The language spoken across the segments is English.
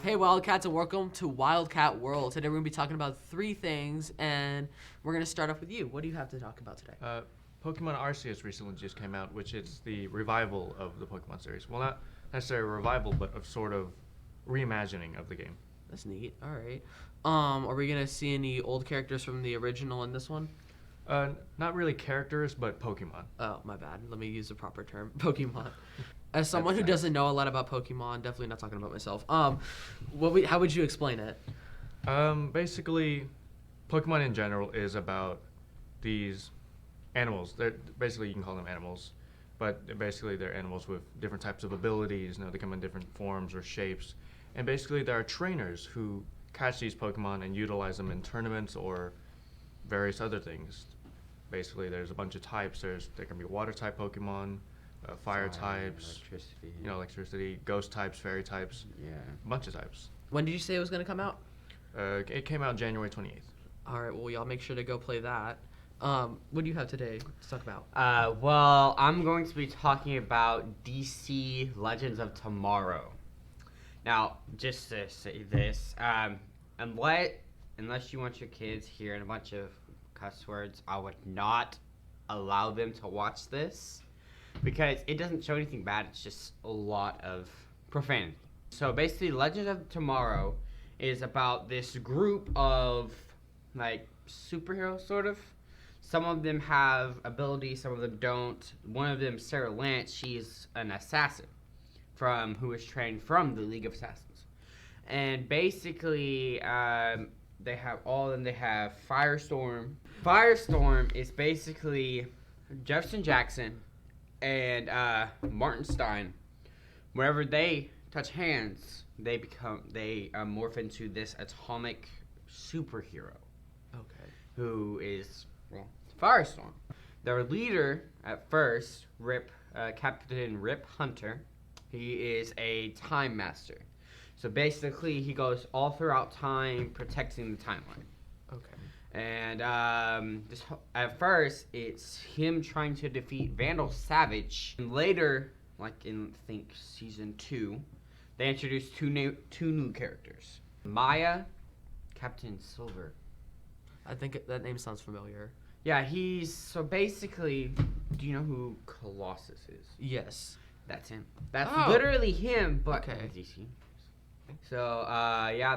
Hey Wildcats, and welcome to Wildcat World. Today we're going to be talking about three things, and we're going to start off with you. What do you have to talk about today? Pokemon Arceus recently just came out, which is the revival of the Pokemon series. Well, not necessarily a revival, but a sort of reimagining of the game. That's neat. All right. Are we going to see any old characters from the original in this one? Not really characters, but Pokemon. Oh, my bad. Let me use the proper term. Pokemon. As someone who doesn't know a lot about Pokemon, definitely not talking about myself. How would you explain it? Basically, Pokemon in general is about these animals. They're basically, you can call them animals, but basically they're animals with different types of abilities. They come in different forms or shapes, and basically there are trainers who catch these Pokemon and utilize them in tournaments or various other things. Basically, there's a bunch of types. There can be water type Pokemon, fire types, electricity, ghost types, fairy types, a bunch of types. When did you say it was going to come out? It came out January 28th. All right, well, y'all make sure to go play that. What do you have today to talk about? Well, I'm going to be talking about DC Legends of Tomorrow. Now, just to say this, unless you want your kids hearing a bunch of cuss words, I would not allow them to watch this because it doesn't show anything bad. It's just a lot of profanity. So basically, Legends of Tomorrow is about this group of superheroes, sort of. Some of them have abilities, some of them don't. One of them, Sarah Lance, she's an assassin who is trained from the League of Assassins. And basically, they have Firestorm. Firestorm is basically Jefferson Jackson and Martin Stein. Wherever they touch hands, they morph into this atomic superhero. Okay. Who is Firestorm. Their leader at first, Captain Rip Hunter, he is a time master. So basically, he goes all throughout time protecting the timeline. Okay. And at first, it's him trying to defeat Vandal Savage. And later, in season 2, they introduced two new characters: Maya, Captain Silver. I think that name sounds familiar. Yeah, so basically, do you know who Colossus is? Yes. That's him. That's literally him, but okay. DC. So,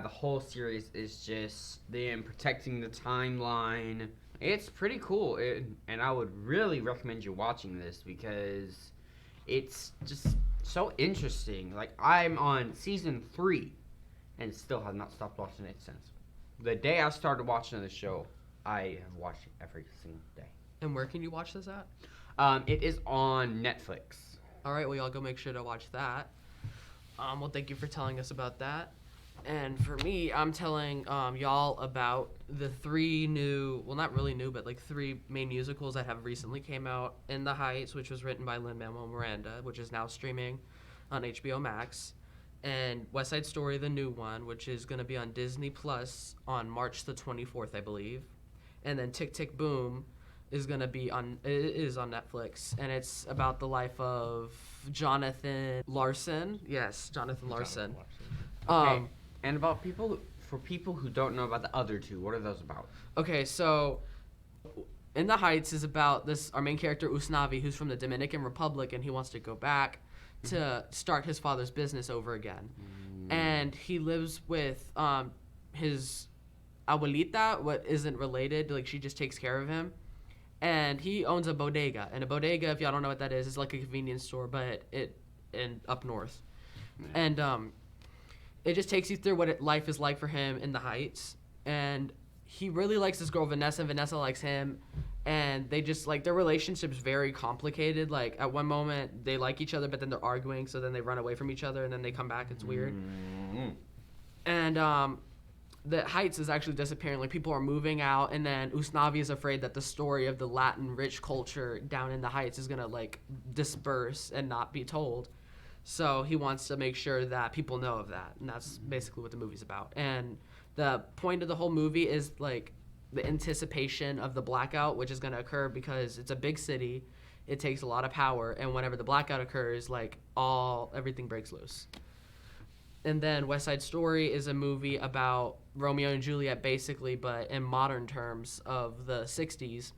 the whole series is just them protecting the timeline. It's pretty cool, and I would really recommend you watching this because it's just so interesting. I'm on season 3 and still have not stopped watching it since. The day I started watching the show, I have watched it every single day. And where can you watch this at? It is on Netflix. All right, well, y'all go make sure to watch that. Well, thank you for telling us about that. And for me, I'm telling y'all about the 3 new, well, not really new, but 3 main musicals that have recently came out. In the Heights, which was written by Lin-Manuel Miranda, which is now streaming on HBO Max. And West Side Story, the new one, which is going to be on Disney Plus on March the 24th, I believe. And then Tick Tick Boom is on Netflix, and it's about the life of Jonathan Larson. Yes, Jonathan Larson. Okay. And for people who don't know about the other 2, what are those about? Okay, so In the Heights is about our main character Usnavi, who's from the Dominican Republic, and he wants to go back to start his father's business over again. And he lives with his abuelita, what isn't related, she just takes care of him. And he owns a bodega. And a bodega, if y'all don't know what that is like a convenience store, but up north. And it just takes you through what life is like for him in the Heights. And he really likes this girl, Vanessa, and Vanessa likes him. And they just, their relationship's very complicated. At one moment, they like each other, but then they're arguing, so then they run away from each other, and then they come back. It's weird. And the Heights is actually disappearing. People are moving out, and then Usnavi is afraid that the story of the Latin rich culture down in the Heights is gonna disperse and not be told. So he wants to make sure that people know of that, and that's basically what the movie's about. And the point of the whole movie is the anticipation of the blackout, which is gonna occur because it's a big city. It takes a lot of power, and whenever the blackout occurs, everything breaks loose. And then West Side Story is a movie about Romeo and Juliet, basically, but in modern terms of the 60s,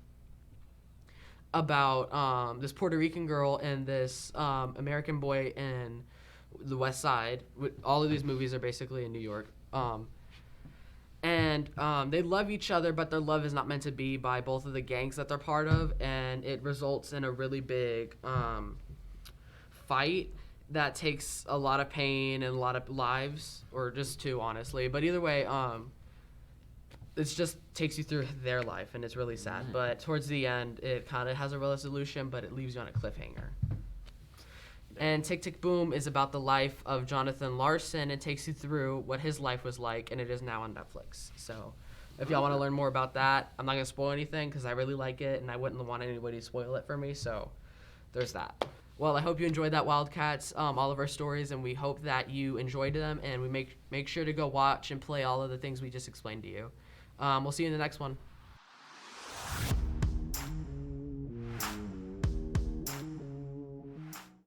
about this Puerto Rican girl and this American boy in the West Side. All of these movies are basically in New York. And they love each other, but their love is not meant to be by both of the gangs that they're part of, and it results in a really big fight that takes a lot of pain and a lot of lives, or just two, honestly. But either way, it just takes you through their life, and it's really sad. But towards the end, it kind of has a resolution, but it leaves you on a cliffhanger. And Tick Tick Boom is about the life of Jonathan Larson. It takes you through what his life was like, and it is now on Netflix. So if y'all want to learn more about that, I'm not going to spoil anything because I really like it, and I wouldn't want anybody to spoil it for me. So there's that. Well, I hope you enjoyed that, Wildcats, all of our stories, and we hope that you enjoyed them, and we make sure to go watch and play all of the things we just explained to you. We'll see you in the next one.